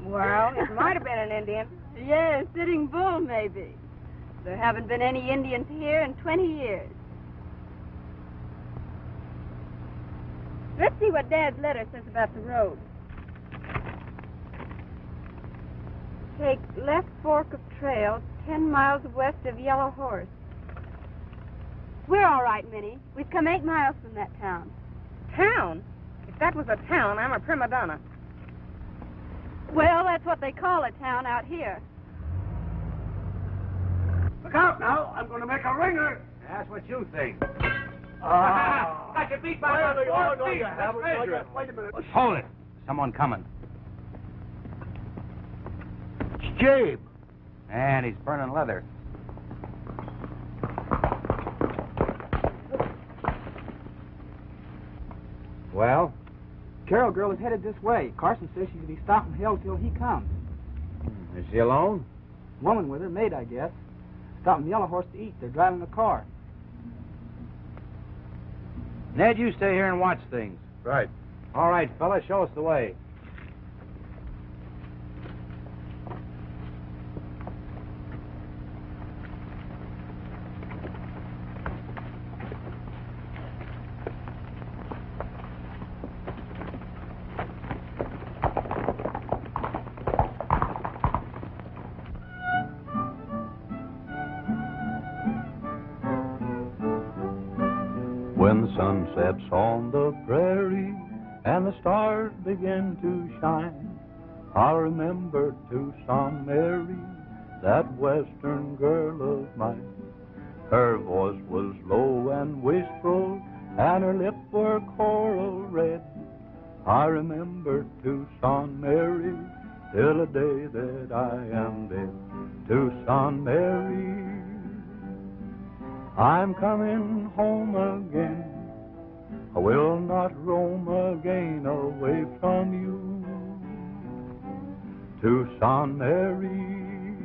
Well, it might have been an Indian. Yes, Sitting Bull, maybe. There haven't been any Indians here in 20 years. Let's see what Dad's letter says about the road. Take left fork of trail 10 miles west of Yellow Horse. We're all right, Minnie. We've come 8 miles from that town. Town? If that was a town, I'm a prima donna. Well, that's what they call a town out here. Look out now. I'm going to make a ringer. That's what you think. I can beat my Wait Wait a minute. Hold it. Someone coming. It's Jabe. And he's burning leather. Well? Carol girl is headed this way. Carson says she's to be stopping Hill till he comes. Is she alone? Woman with her, maid, I guess. Stopping Yellow Horse to eat. They're driving a car. Ned, you stay here and watch things. Right. All right, fella, show us the way. When the sun sets on the prairie and the stars begin to shine, I'll remember Tucson Mary, that western girl of mine. Her voice was low and wistful, and her lips were coral red. I remember Tucson Mary till the day that I am dead. Tucson Mary, I'm coming home again. I will not roam again away from you. Tucson Mary,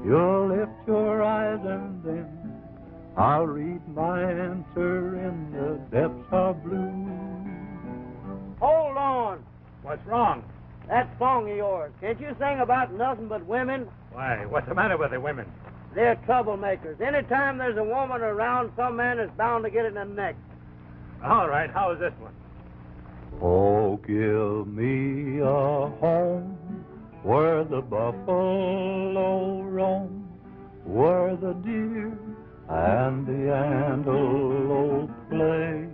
you'll lift your eyes and then I'll read my answer in the depths of blue. Hold on. What's wrong? That song of yours, can't you sing about nothing but women? Why, what's the matter with the women? They're troublemakers. Anytime there's a woman around, some man is bound to get in the neck. All right, how is this one? Oh, give me a home where the buffalo roam, where the deer and the antelope play,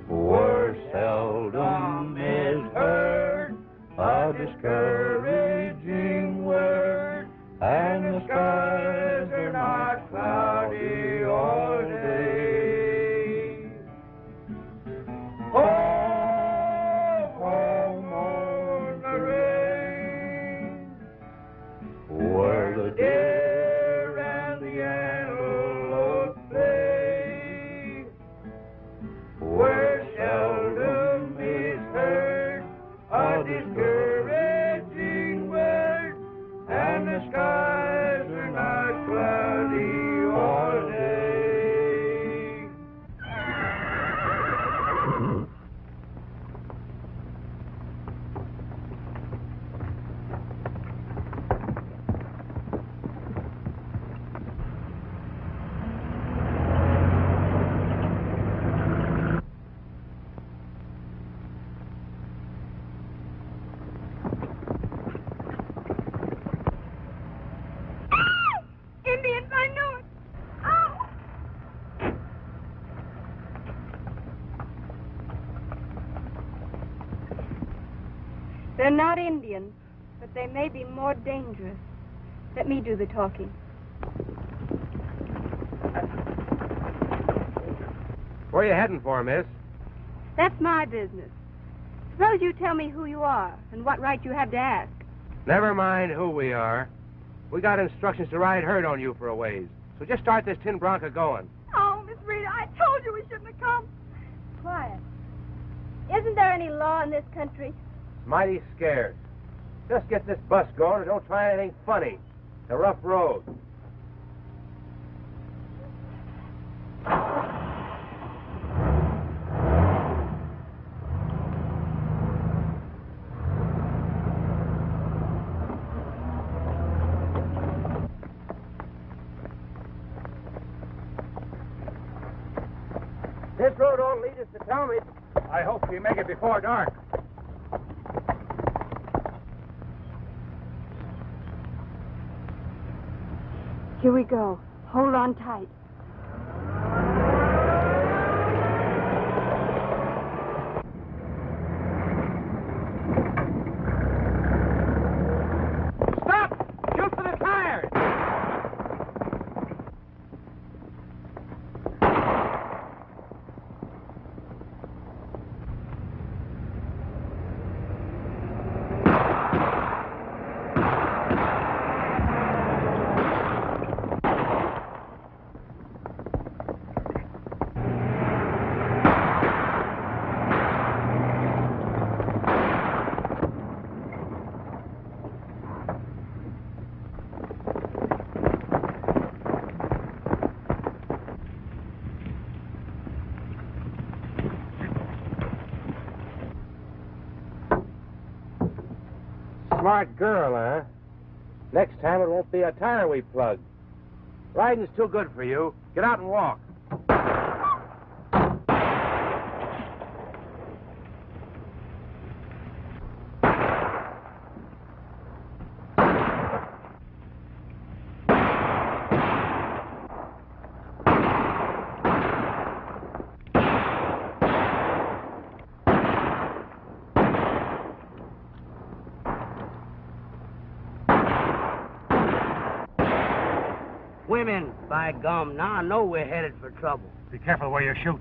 where seldom is heard a discouraging word, and the skies are not cloudy all day. Oh, home on the range, where the deer and the antelope play, where seldom is heard a discouraging word, and the skies are not cloudy all day. Indians, I knew it. Oh! They're not Indians, but they may be more dangerous. Let me do the talking. Where are you heading for, miss? That's my business. Suppose you tell me who you are and what right you have to ask. Never mind who we are. We got instructions to ride herd on you for a ways. So just start this tin Bronco going. Oh, Miss Rita, I told you we shouldn't have come. Quiet. Isn't there any law in this country? It's mighty scarce. Just get this bus going and don't try anything funny. It's a rough road. tell me. I hope we make it before dark. Here we go. Hold on tight. Stop! Shoot for the tires! Smart girl, huh? Next time it won't be a tire we plug. Riding's too good for you. Get out and walk. Women, by gum, now I know we're headed for trouble. Be careful where you shoot.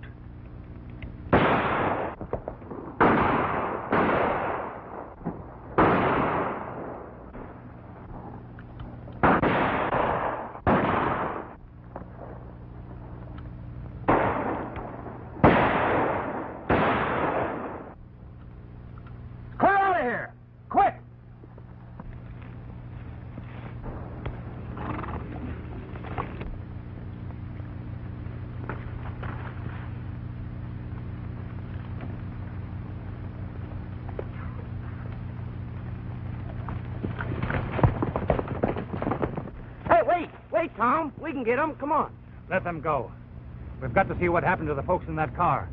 Clear out of here! Quick! Wait, Tom. We can get them. Come on. Let them go. We've got to see what happened to the folks in that car.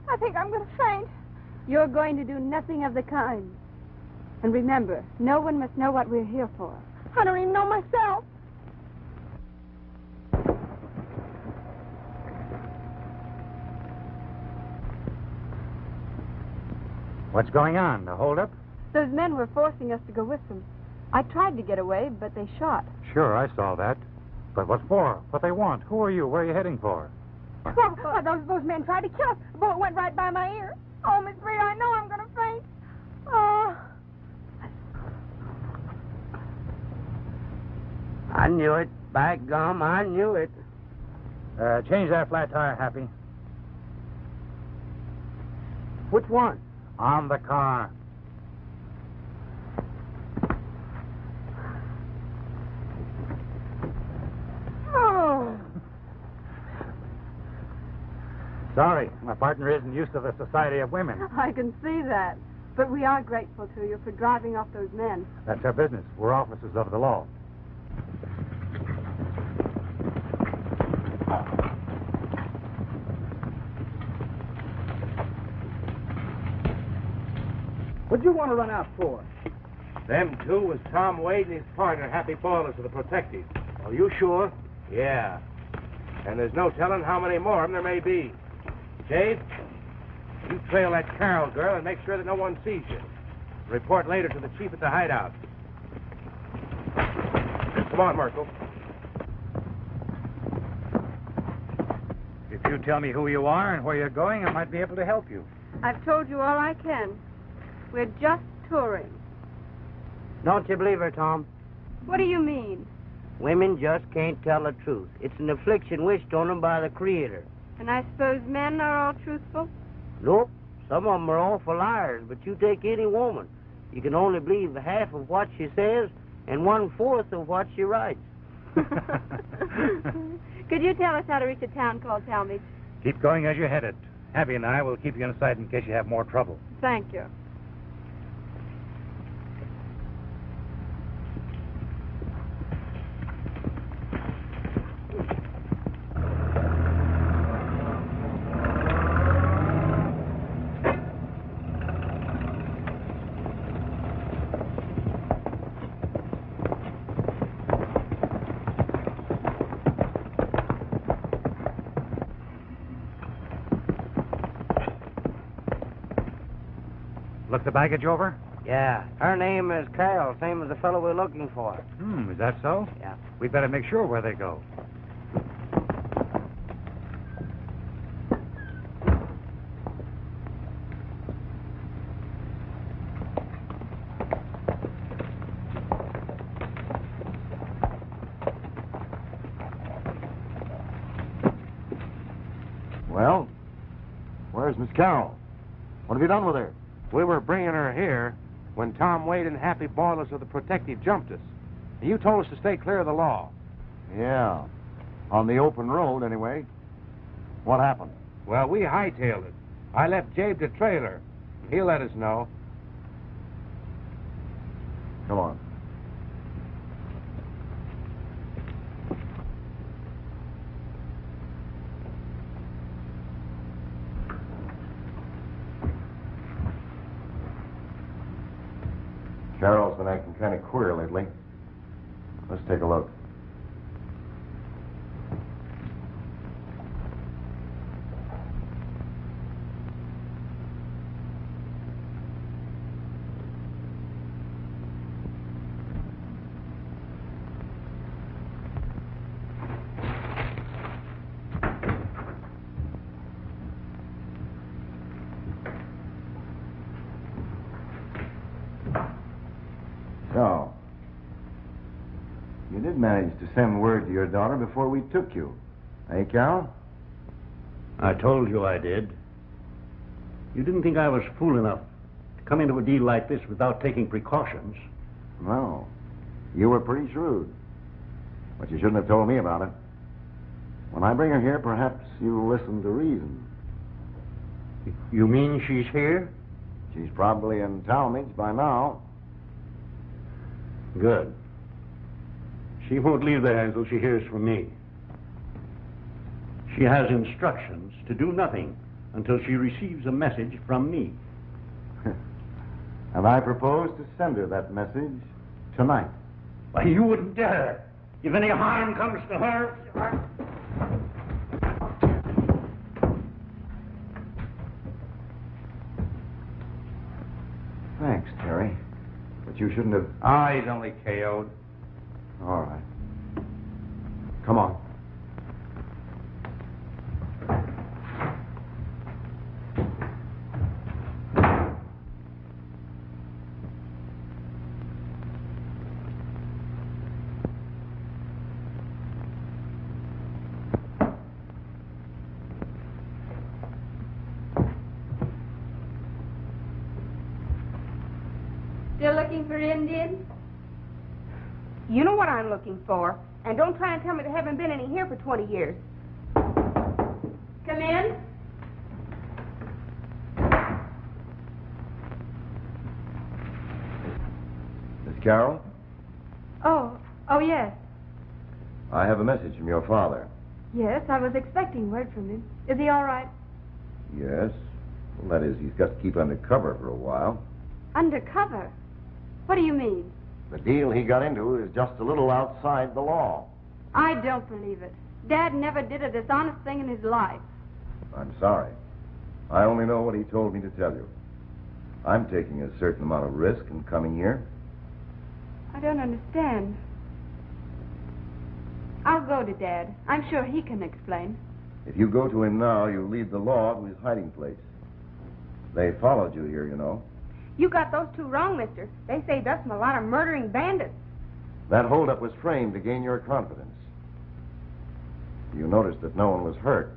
I think I'm going to faint. You're going to do nothing of the kind. And remember, no one must know what we're here for. I don't even know myself. What's going on? The holdup? Those men were forcing us to go with them. I tried to get away, but they shot. Sure, I saw that. But what for? What they want? Who are you? Where are you heading for? Those men tried to kill us. The bullet went right by my ear. Oh, Miss Rita, I know I'm going to faint. Oh. I knew it. By gum, I knew it. Change that flat tire, Happy. Which one? On the car. Oh. Sorry, my partner isn't used to the society of women. I can see that. But we are grateful to you for driving off those men. That's our business. We're officers of the law. What'd you want to run out for? Them two was Tom Wade and his partner, Happy Ballers of the Protective. Are you sure? Yeah. And there's no telling how many more of them there may be. Jade, you trail that Carol girl and make sure that no one sees you. Report later to the chief at the hideout. Come on, Merkel. If you tell me who you are and where you're going, I might be able to help you. I've told you all I can. We're just touring. Don't you believe her, Tom? What do you mean? Women just can't tell the truth. It's an affliction wished on them by the Creator. And I suppose men are all truthful? Nope. Some of them are awful liars, but you take any woman. You can only believe half of what she says and 1/4 of what she writes. Could you tell us how to reach a town called Talmadge? Keep going as you're headed. Abby and I will keep you in sight in case you have more trouble. Thank you. Look the baggage over? Yeah. Her name is Carol, same as the fellow we're looking for. Is that so? Yeah. We'd better make sure where they go. Well, where's Miss Carroll? What have you done with her? We were bringing her here when Tom Wade and Happy Boilers of the Protective jumped us. You told us to stay clear of the law. Yeah, on the open road anyway. What happened? Well, we hightailed it. I left Jabe to trailer. He'll let us know. Come on. Carol's been acting kind of queer lately. Let's take a look. So, you did manage to send word to your daughter before we took you. Eh, Carol? I told you I did. You didn't think I was fool enough to come into a deal like this without taking precautions. No. You were pretty shrewd. But you shouldn't have told me about it. When I bring her here, perhaps you'll listen to reason. You mean she's here? She's probably in Talmadge by now. Good. She won't leave there until she hears from me. She has instructions to do nothing until she receives a message from me. And I propose to send her that message tonight. Why, you wouldn't dare. If any harm comes to her... Thanks, Terry. But you shouldn't have... He's only KO'd. All right. Come on. Still looking for Indians? You know what I'm looking for. And don't try and tell me there haven't been any here for 20 years. Come in. Miss Carroll, Oh, yes. I have a message from your father. Yes, I was expecting word from him. Is he all right? Yes. Well, that is, he's got to keep undercover for a while. Undercover? What do you mean? The deal he got into is just a little outside the law. I don't believe it. Dad never did a dishonest thing in his life. I'm sorry. I only know what he told me to tell you. I'm taking a certain amount of risk in coming here. I don't understand. I'll go to Dad. I'm sure he can explain. If you go to him now, you'll lead the law to his hiding place. They followed you here, you know. You got those two wrong, mister. They saved us from a lot of murdering bandits. That holdup was framed to gain your confidence. You noticed that no one was hurt.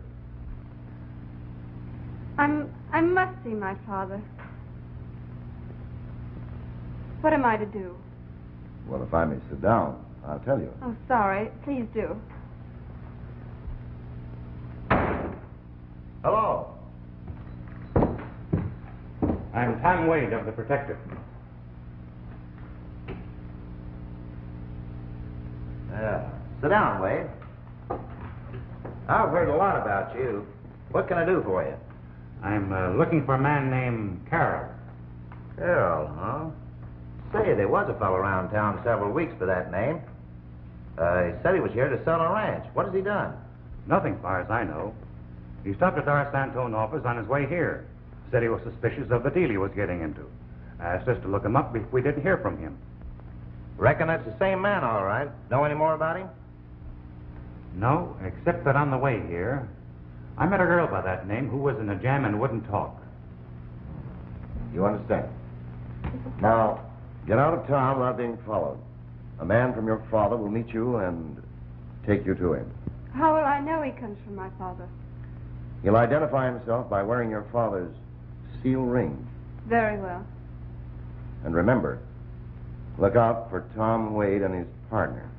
I must see my father. What am I to do? Well, if I may sit down, I'll tell you. Oh, sorry. Please do. Hello. I'm Tom Wade of the Protective. Yeah. Sit down, Wade. I've heard a lot about you. What can I do for you? I'm looking for a man named Carroll. Carroll, huh? Say, there was a fellow around town several weeks by that name. He said he was here to sell a ranch. What has he done? Nothing, far as I know. He stopped at our Santone office on his way here. Said he was suspicious of the deal he was getting into. Asked us to look him up if we didn't hear from him. Reckon that's the same man, all right. Know any more about him? No, except that on the way here, I met a girl by that name who was in a jam and wouldn't talk. You understand? Now, get out of town without being followed. A man from your father will meet you and take you to him. How will I know he comes from my father? He'll identify himself by wearing your father's seal ring. Very well. And remember, look out for Tom Wade and his partner.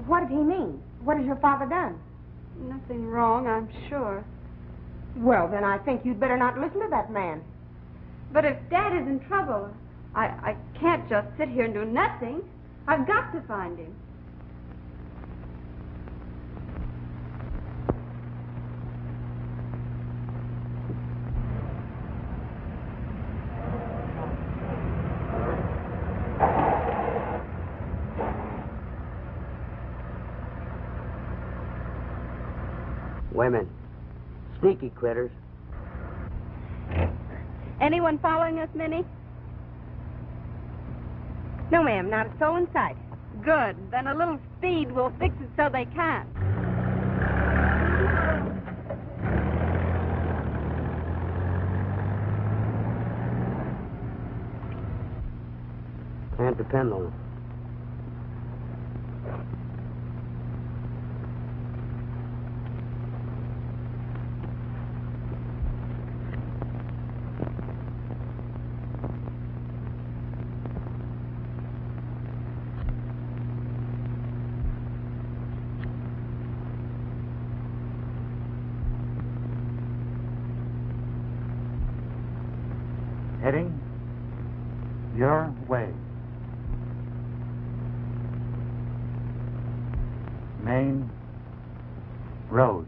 What did he mean? What has your father done? Nothing wrong, I'm sure. Well, then I think you'd better not listen to that man. But if Dad is in trouble, I can't just sit here and do nothing. I've got to find him. Women. Sneaky critters. Anyone following us, Minnie? No, ma'am, not a soul in sight. Good. Then a little speed will fix it so they can't. Can't depend on them. Heading your way. Main Road.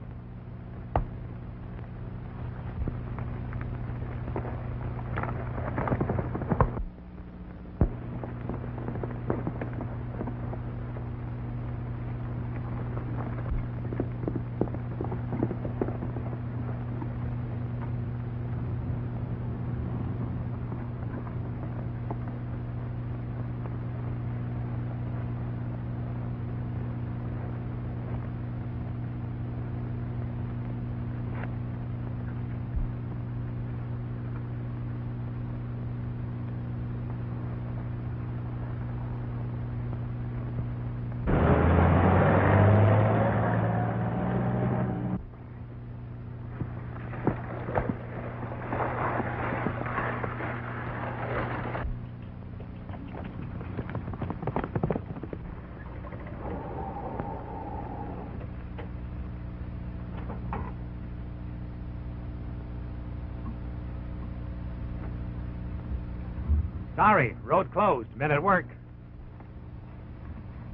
Sorry, road closed. Men at work.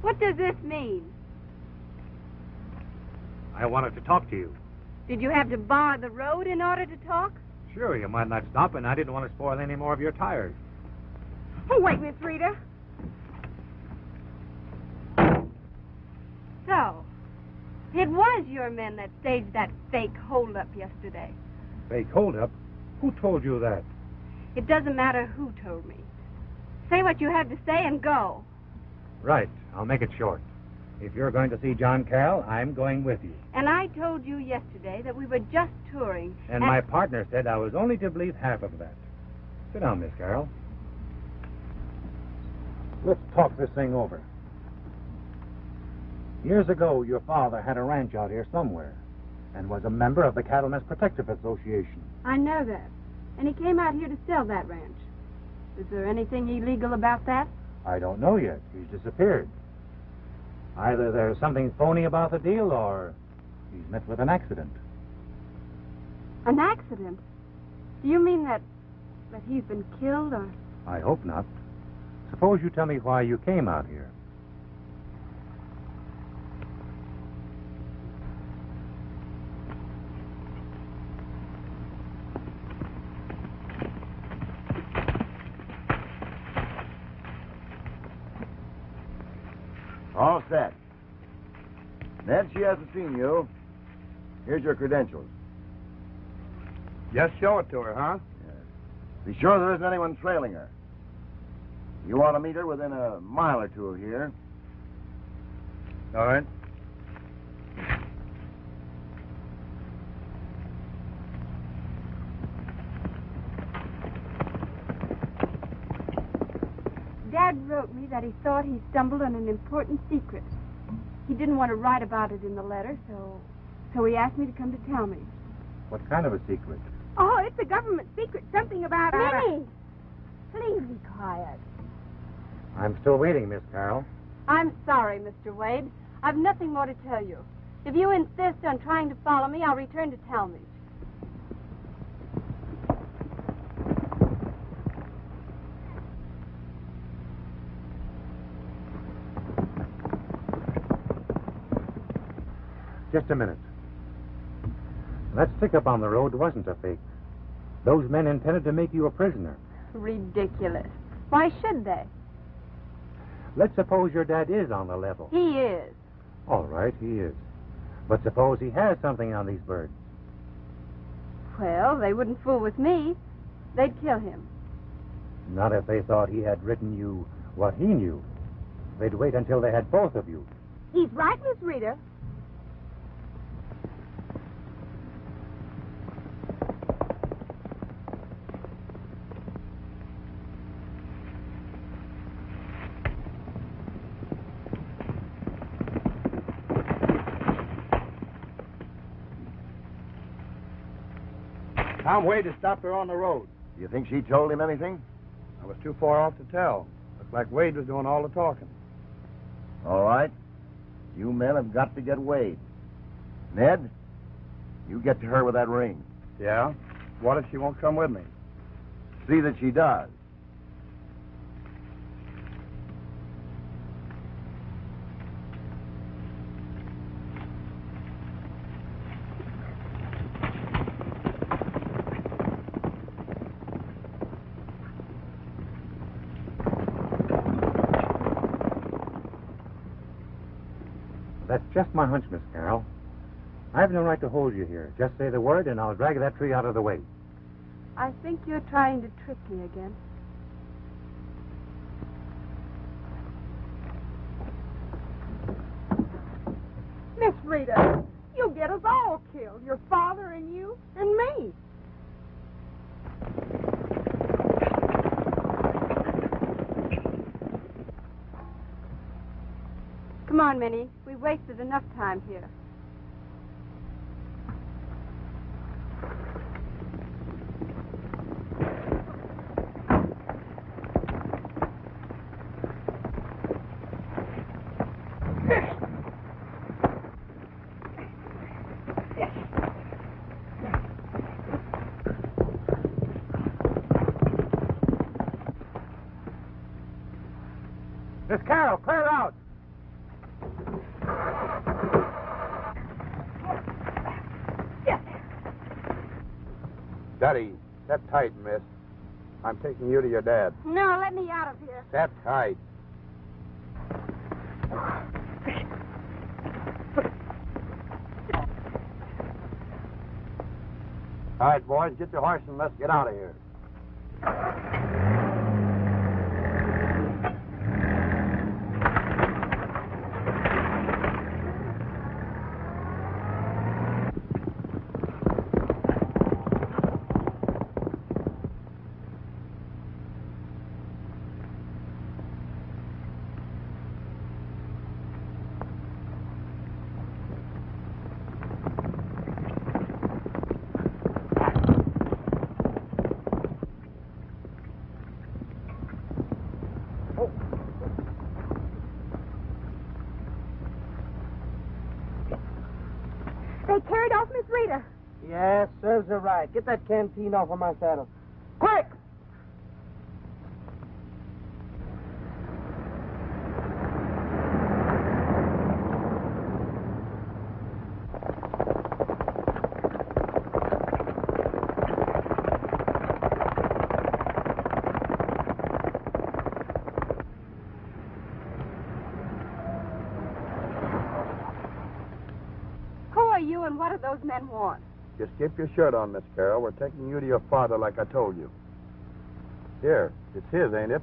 What does this mean? I wanted to talk to you. Did you have to bar the road in order to talk? Sure, you might not stop, and I didn't want to spoil any more of your tires. Oh, wait, Miss Rita. So, it was your men that staged that fake holdup yesterday. Fake holdup? Who told you that? It doesn't matter who told me. Say what you have to say and go. Right. I'll make it short. If you're going to see John Carroll, I'm going with you. And I told you yesterday that we were just touring. And my partner said I was only to believe half of that. Sit down, Miss Carroll. Let's talk this thing over. Years ago, your father had a ranch out here somewhere and was a member of the Cattlemen's Protective Association. I know that. And he came out here to sell that ranch. Is there anything illegal about that? I don't know yet. He's disappeared. Either there's something phony about the deal or he's met with an accident. An accident? Do you mean that he's been killed or... I hope not. Suppose you tell me why you came out here. All set. Ned, she hasn't seen you. Here's your credentials. Just show it to her, huh? Be sure there isn't anyone trailing her. You ought to meet her within a mile or two of here. All right. Dad wrote me that he thought he stumbled on an important secret. He didn't want to write about it in the letter, so he asked me to come to tell me. What kind of a secret? Oh, it's a government secret. Something about... Minnie! Please be quiet. I'm still waiting, Miss Carroll. I'm sorry, Mr. Wade. I've nothing more to tell you. If you insist on trying to follow me, I'll return to Talmadge. Just a minute. That stick-up on the road wasn't a fake. Those men intended to make you a prisoner. Ridiculous. Why should they? Let's suppose your dad is on the level. He is. All right, he is. But suppose he has something on these birds. Well, they wouldn't fool with me. They'd kill him. Not if they thought he had written you what he knew. They'd wait until they had both of you. He's right, Miss Rita. Tom Wade has stopped her on the road. Do you think she told him anything? I was too far off to tell. Looked like Wade was doing all the talking. All right. You men have got to get Wade. Ned, you get to her with that ring. Yeah? What if she won't come with me? See that she does. That's just my hunch, Miss Carroll. I have no right to hold you here. Just say the word, and I'll drag that tree out of the way. I think you're trying to trick me again. Miss Rita, you'll get us all killed. Your father and you and me. Come on, Minnie. We've wasted enough time here. Miss Carroll, clear out. Steady. Set tight, miss. I'm taking you to your dad. No, let me out of here. Set tight. All right, boys, get your horse and let's get out of here. They carried off Miss Rita. Yes, serves her right. Get that canteen off of my saddle. Quick! Who are you and what do those men want? Just keep your shirt on, Miss Carroll. We're taking you to your father like I told you. Here, it's his, ain't it?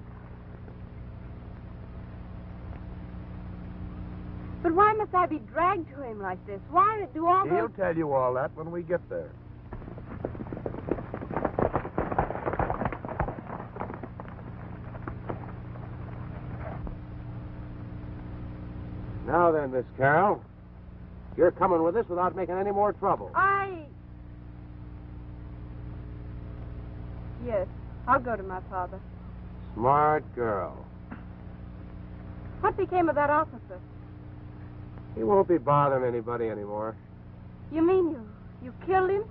But why must I be dragged to him like this? Why do all He'll those... tell you all that when we get there. Now then, Miss Carroll. You're coming with us without making any more trouble. Yes, I'll go to my father. Smart girl. What became of that officer? He won't be bothering anybody anymore. You mean you killed him?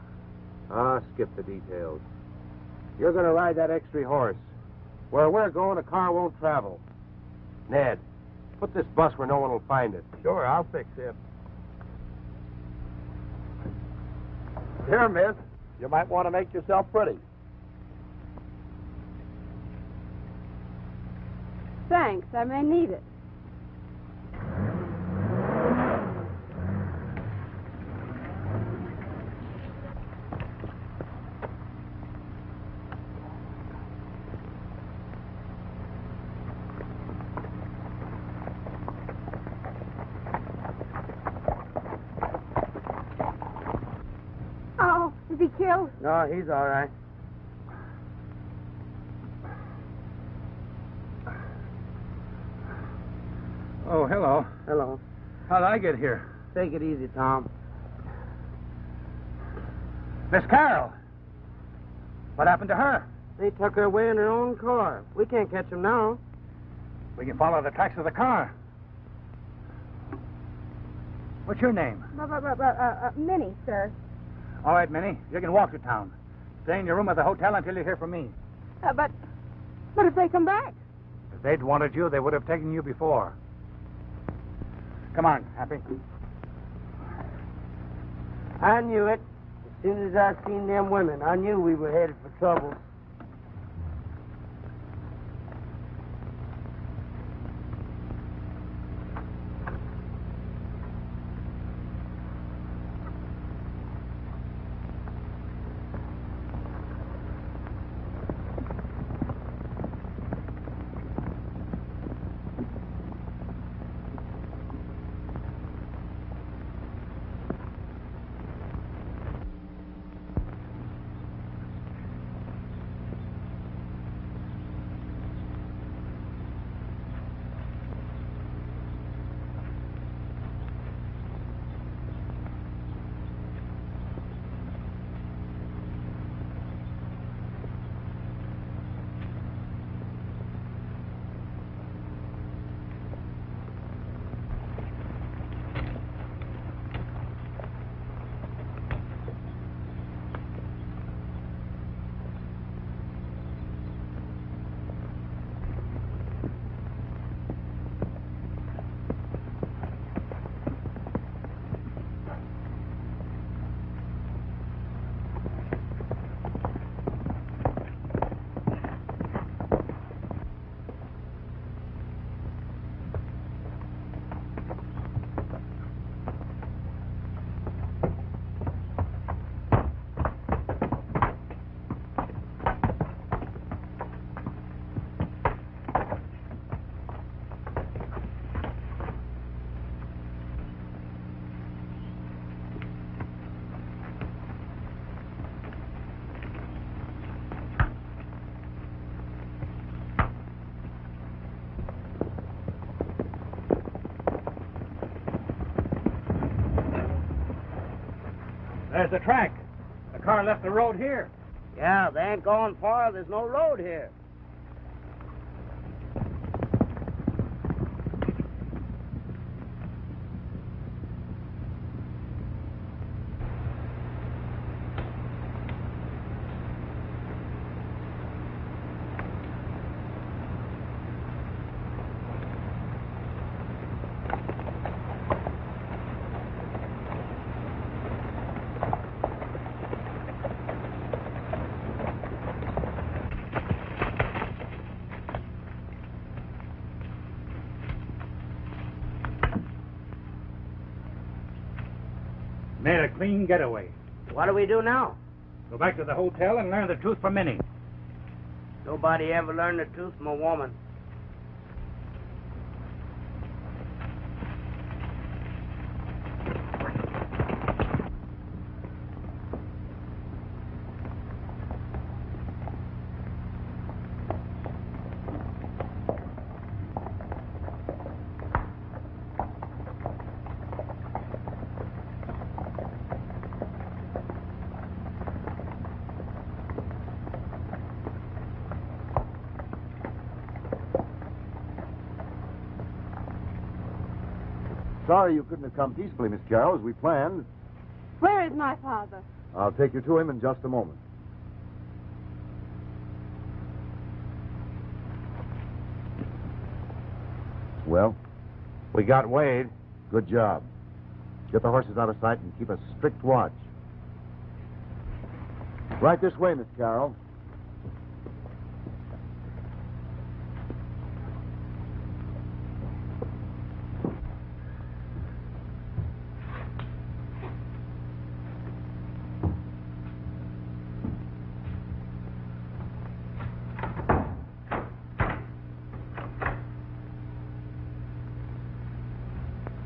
Ah, skip the details. You're going to ride that extra horse. Where we're going, a car won't travel. Ned, put this bus where no one will find it. Sure, I'll fix it. Here, miss. You might want to make yourself pretty. Thanks, I may need it. Oh, is he killed? No, he's all right. Oh, hello. Hello. How'd I get here? Take it easy, Tom. Miss Carroll. What happened to her? They took her away in her own car. We can't catch them now. We can follow the tracks of the car. What's your name? Minnie, sir. All right, Minnie. You can walk to town. Stay in your room at the hotel until you hear from me. But if they come back? If they'd wanted you, they would have taken you before. Come on, Happy. I knew it. As soon as I seen them women, I knew we were headed for trouble. There's the track. The car left the road here. Yeah, they ain't going far. There's no road here. Made a clean getaway. What do we do now? Go back to the hotel and learn the truth from Minnie. Nobody ever learned the truth from a woman. Sorry you couldn't have come peacefully, Miss Carroll, as we planned. Where is my father? I'll take you to him in just a moment. Well, We got Wade. good job. Get the horses out of sight and keep a strict watch. Right this way, Miss Carroll.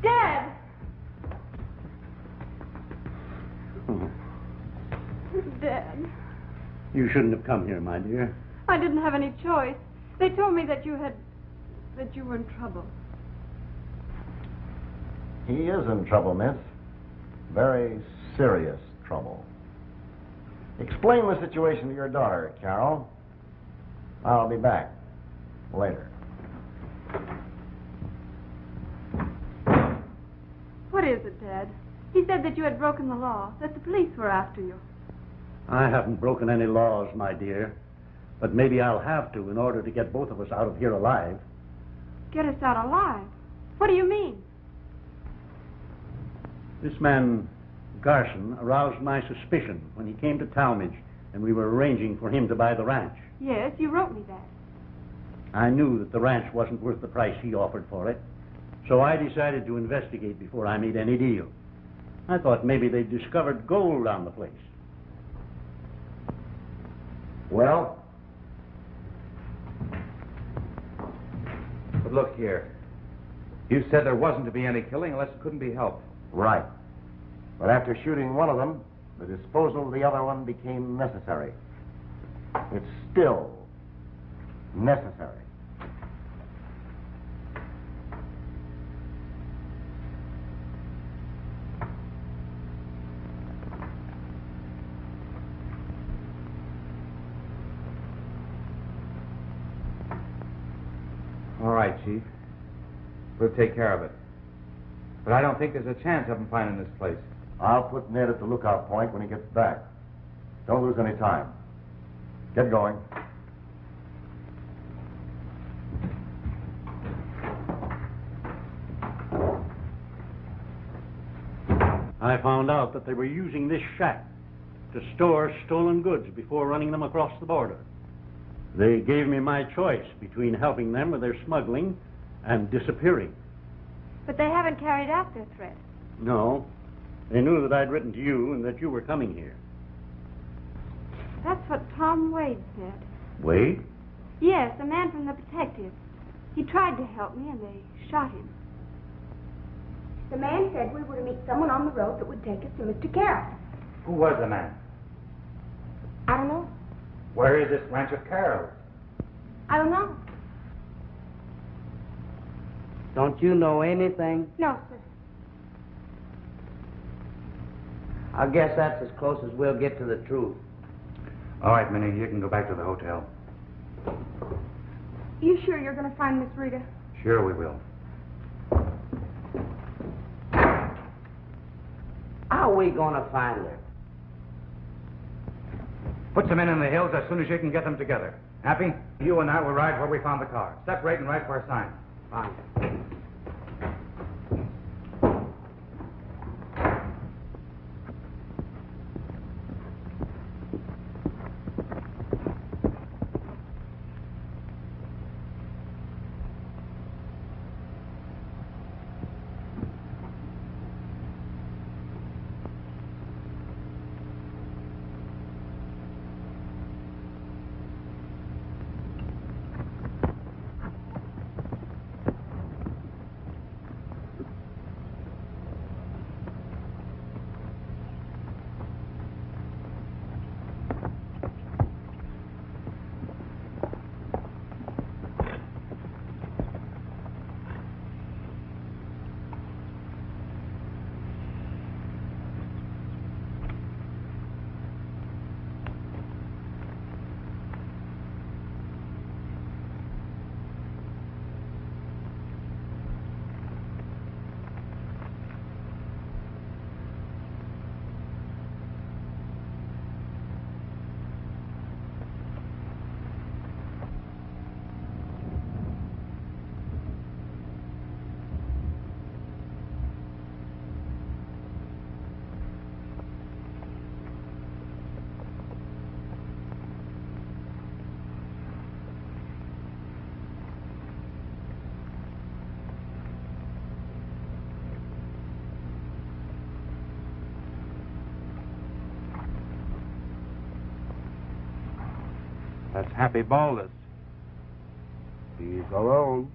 Dad! Dad, You shouldn't have come here, my dear. I didn't have any choice. They told me that you were in trouble. He is in trouble, miss. Very serious trouble. Explain the situation to your daughter, Carol. I'll be back later. What is it, Dad? He said that you had broken the law, that the police were after you. I haven't broken any laws, my dear. But maybe I'll have to in order to get both of us out of here alive. Get us out alive? What do you mean? This man, Garson, aroused my suspicion when he came to Talmadge and we were arranging for him to buy the ranch. Yes, you wrote me that. I knew that the ranch wasn't worth the price he offered for it, so I decided to investigate before I made any deal. I thought maybe they'd discovered gold on the place. Well? But look here. You said there wasn't to be any killing unless it couldn't be helped. Right. But after shooting one of them, the disposal of the other one became necessary. It's still necessary. All right, Chief. We'll take care of it. But I don't think there's a chance of him finding this place. I'll put Ned at the lookout point when he gets back. Don't lose any time. Get going. I found out that they were using this shack to store stolen goods before running them across the border. They gave me my choice between helping them with their smuggling and disappearing. But they haven't carried out their threat. No, they knew that I'd written to you and that you were coming here. That's what Tom Wade said. Wade? Yes, the man from the detective. He tried to help me and they shot him. The man said we were to meet someone on the road that would take us to Mr. Carroll. Who was the man? I don't know. Where is this ranch of Carroll's? I don't know. Don't you know anything? No, sir. I guess that's as close as we'll get to the truth. All right, Minnie, you can go back to the hotel. You sure you're going to find Miss Rita? Sure we will. How are we gonna find her? Put some men in the hills as soon as you can get them together. Happy? You and I will ride where we found the car. Separate and write for a sign. Fine. That's Happy Baldus. He's alone.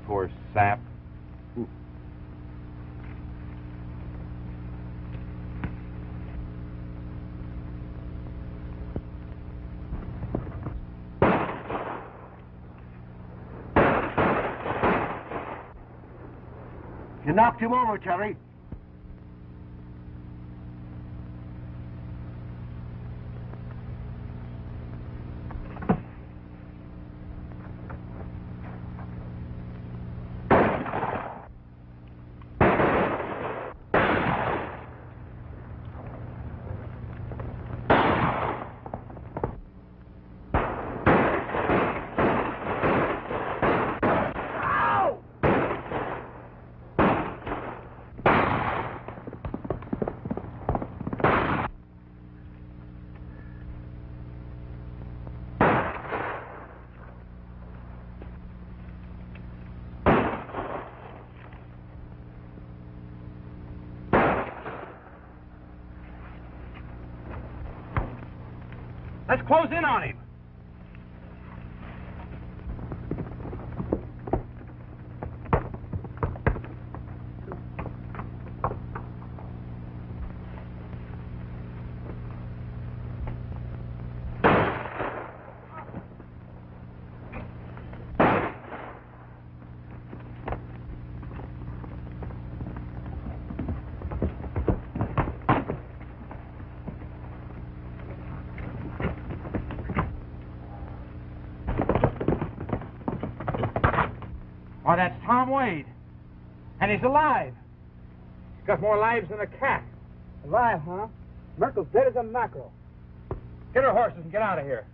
Poor sap. You knocked him over, Terry. Let's close in on him. Why, that's Tom Wade. And he's alive. He's got more lives than a cat. Alive, huh? Merkel's dead as a mackerel. Get our horses and get out of here.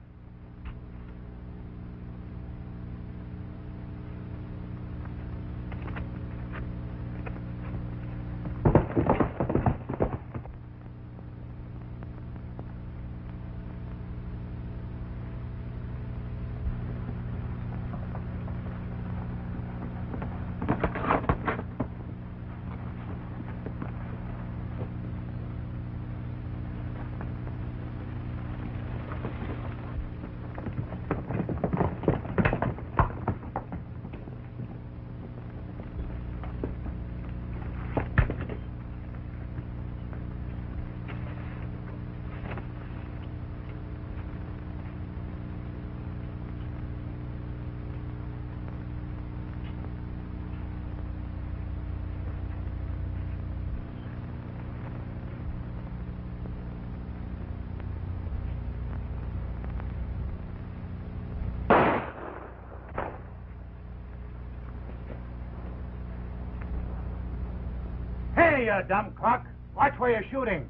Hey, you dumb cock. Watch where you're shooting.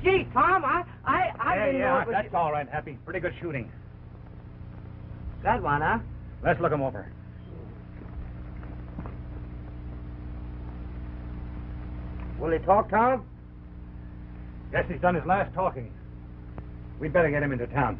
Gee, Tom, I didn't know it was... That's all right, Happy. Pretty good shooting. That one, huh? Let's look him over. Will he talk, Tom? Guess he's done his last talking. We'd better get him into town.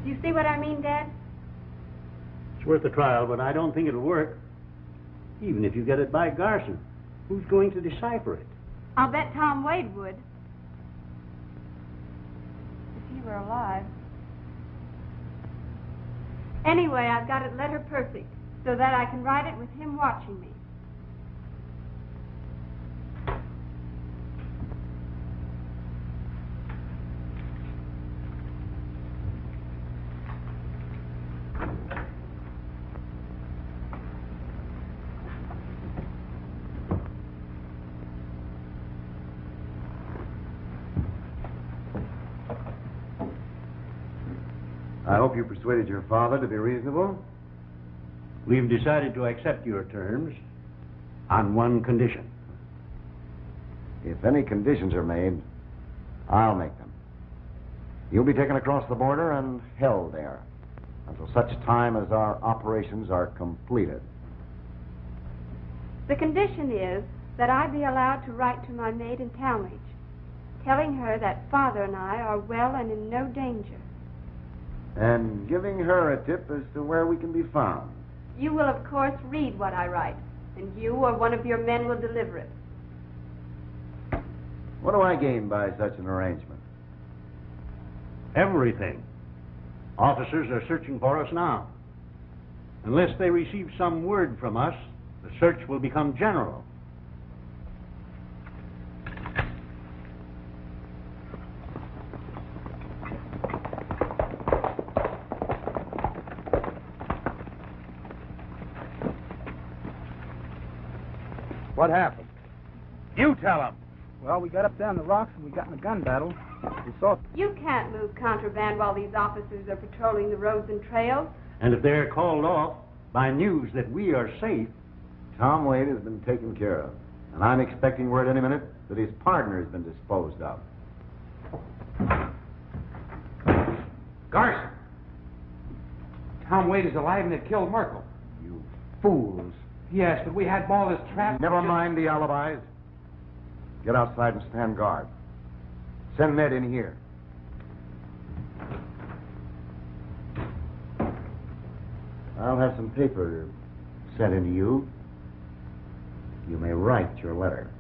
You see what I mean, Dad? It's worth a trial, but I don't think it'll work. Even if you get it by Garson, who's going to decipher it? I'll bet Tom Wade would. If he were alive. Anyway, I've got it letter perfect, so that I can write it with him watching me. I hope you persuaded your father to be reasonable. We've decided to accept your terms on one condition. If any conditions are made, I'll make them. You'll be taken across the border and held there until such time as our operations are completed. The condition is that I be allowed to write to my maid in Talmadge. telling her that Father and I are well and in no danger. And giving her a tip as to where we can be found. You will, of course, read what I write, and you or one of your men will deliver it. What do I gain by such an arrangement? Everything. Officers are searching for us now. Unless they receive some word from us, the search will become general. What happened? You tell them. Well, we got up there on the rocks and we got in a gun battle. We saw... You can't move contraband while these officers are patrolling the roads and trails. And if they're called off by news that we are safe... Tom Wade has been taken care of. And I'm expecting word any minute that his partner has been disposed of. Garson. Tom Wade is alive and had killed Merkel. You fools. Yes, but we had Ball as trapped. Never mind the alibis. Get outside and stand guard. Send Ned in here. I'll have some paper sent into you. You may write your letter.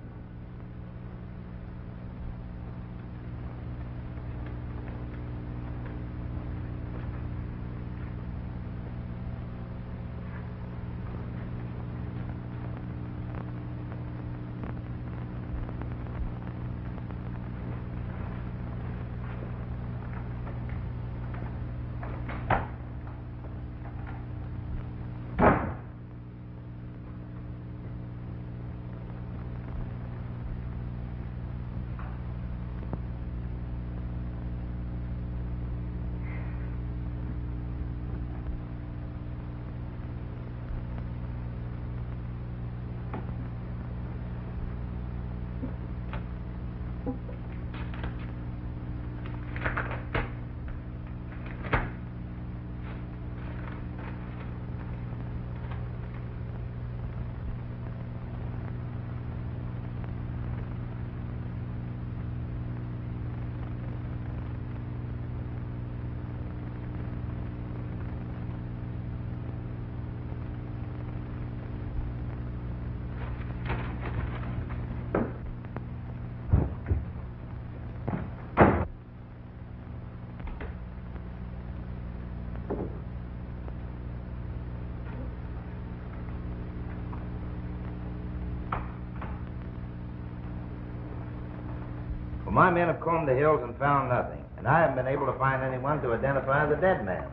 My men have combed the hills and found nothing, and I haven't been able to find anyone to identify the dead man.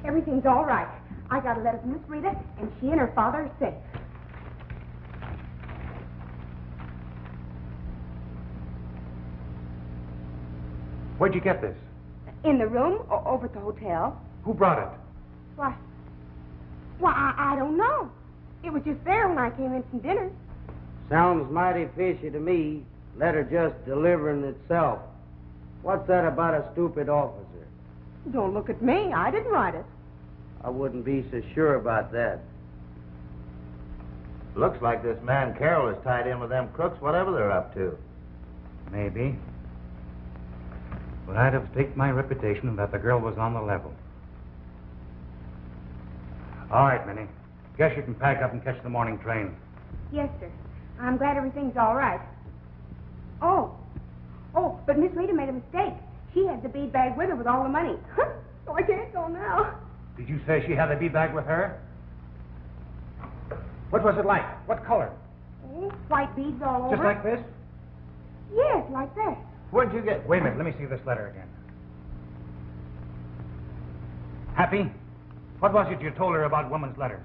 Everything's all right. I got a letter from Miss Rita, and she and her father are safe. Where'd you get this? In the room over at the hotel. Who brought it? Why, I don't know. It was just there when I came in from dinner. Sounds mighty fishy to me. Letter just delivering itself. What's that about a stupid officer? Don't look at me. I didn't write it. I wouldn't be so sure about that. Looks like this man Carroll is tied in with them crooks, whatever they're up to. Maybe. But I'd have staked my reputation that the girl was on the level. All right, Minnie. Guess you can pack up and catch the morning train. Yes, sir. I'm glad everything's all right. Oh, but Miss Rita made a mistake. She had the bead bag with her with all the money. So I can't go now. Did you say she had the bead bag with her? What was it like? What color? Oh, white beads all over. Just like this? Yes, like that. Where'd you get... Wait a minute. Let me see this letter again. Happy? What was it you told her about women's letters?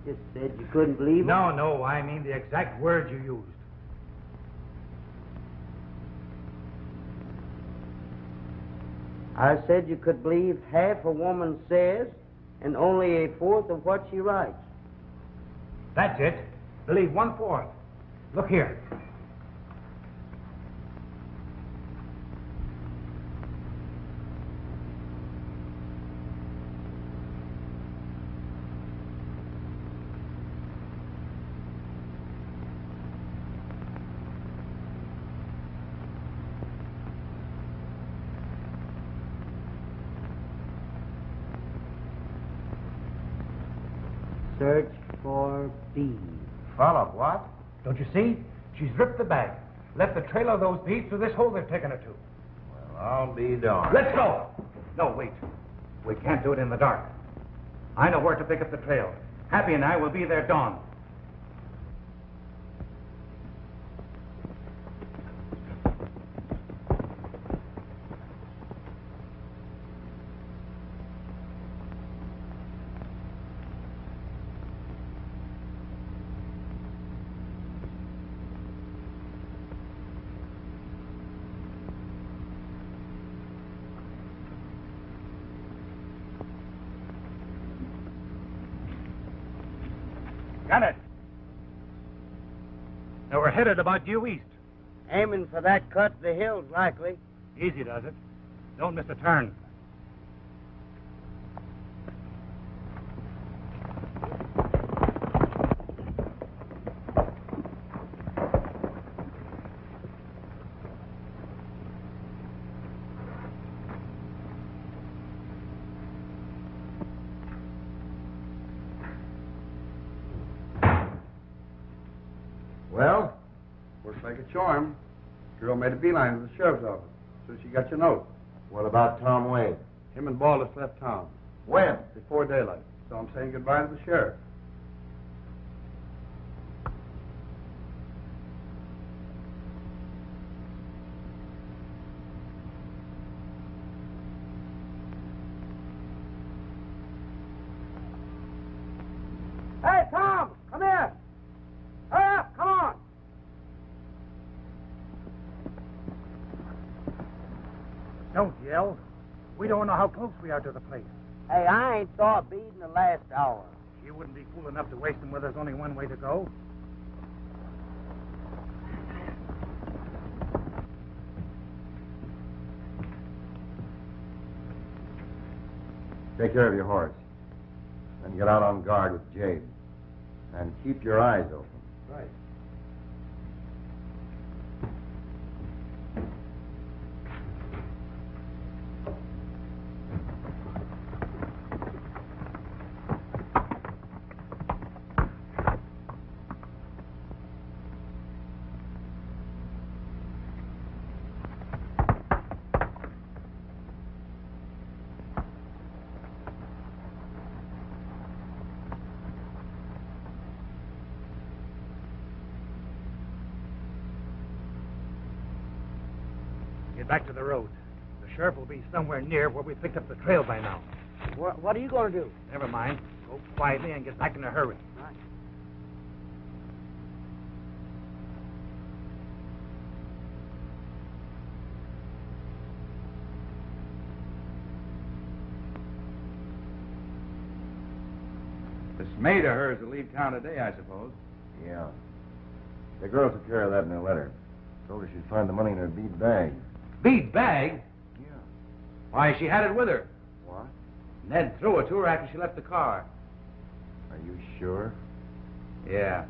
Just said you couldn't believe it? No, I mean the exact words you used. I said you could believe half a woman says and only a fourth of what she writes. That's it. Believe 1/4. Look here. Search for beads. Full of what? Don't you see? She's ripped the bag. Left the trail of those beads through this hole they've taken her to. Well, I'll be darned. Let's go! No, wait. We can't do it in the dark. I know where to pick up the trail. Happy and I will be there dawn. Got it. Now we're headed about due east. Aiming for that cut of the hills, likely. Easy does it. Don't miss a turn. Well, looks like a charm. Girl made a beeline to the sheriff's office. So she got your note. What about Tom Wade? Him and Baldus left town When? before daylight. So I'm saying goodbye to the sheriff. Hey, Tom, come here. Hurry up, come on. Don't yell. We don't know how close we are to the place. Hey, I ain't saw a bead in the last hour. You wouldn't be fool enough to waste them where there's only one way to go. Take care of your horse. Then get out on guard with Jade. And keep your eyes open. Right. Get back to the road. The sheriff will be somewhere near where we picked up the trail by now. What are you going to do? Never mind. Go quietly and get back in a hurry. Right. This maid of hers will leave town today, I suppose. Yeah. The girl took care of that in her letter. Told her she'd find the money in her bead bag. Bead bag? Yeah. Why, she had it with her. What? Ned threw it to her after she left the car. Are you sure? Yeah.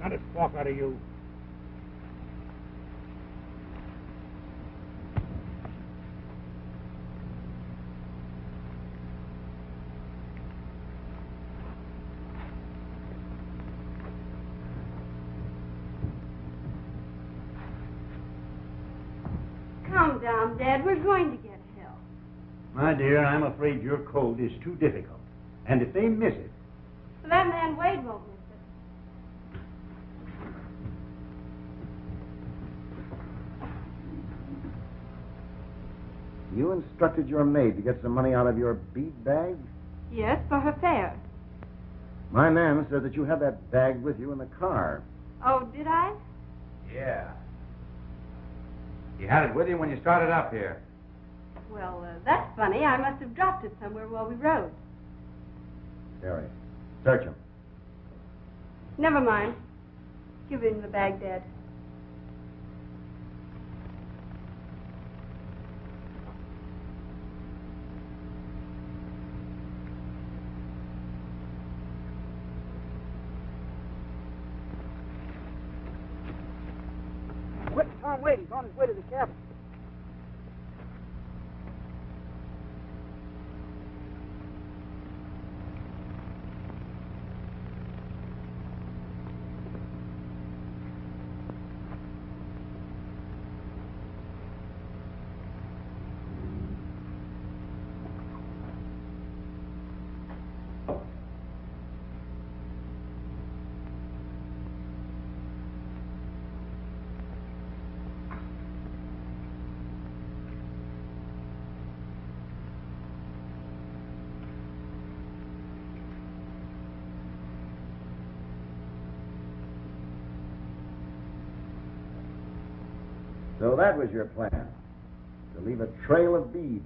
Not a squawk out of you. Calm down, Dad. We're going to get help. My dear, I'm afraid your code is too difficult. And if they miss it, But that man Wade won't miss it. You instructed your maid to get some money out of your bead bag? Yes, for her fare. My man said that you had that bag with you in the car. Oh, did I? Yeah. You had it with you when you started up here. Well, that's funny. I must have dropped it somewhere while we rode. Harry, search him. Never mind. Give him the bag, Dad. Tom wait. He's on his way to the cabin. So that was your plan, to leave a trail of beads.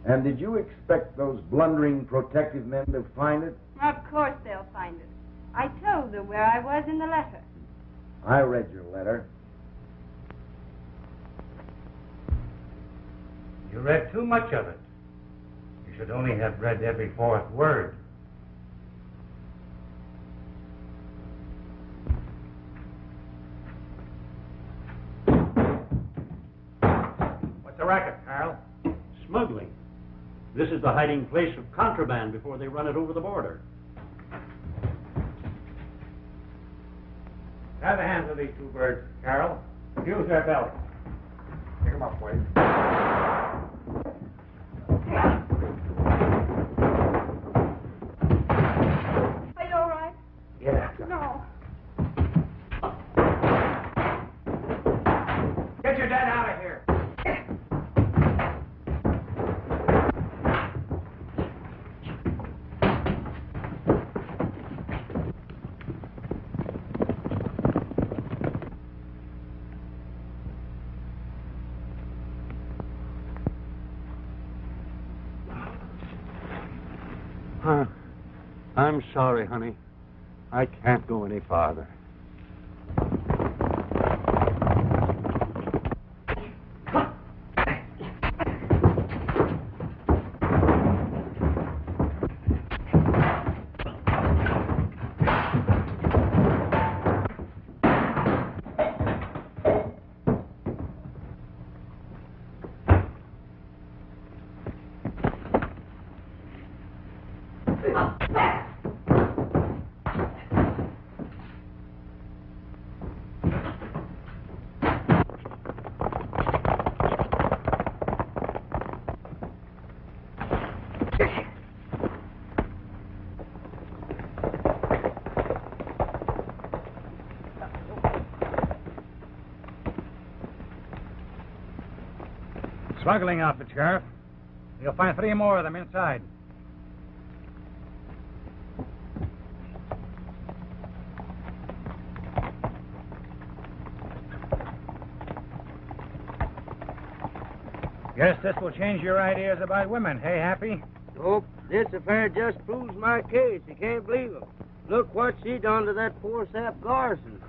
And did you expect those blundering protective men to find it? Of course they'll find it. I told them where I was in the letter. I read your letter. You read too much of it. You should only have read every fourth word. What's the racket, Carl? Smuggling. This is the hiding place of contraband before they run it over the border. Grab the hands of these two birds, Carol. Use their belts. Pick them up, Wade. Are you all right? Yeah. No. Get your dad out of here. I'm sorry, honey. I can't go any farther. Smuggling outfit, Sheriff. You'll find 3 more of them inside. Guess this will change your ideas about women, hey, Happy? Nope. This affair just proves my case. You can't believe it. Look what she done to that poor sap Garson.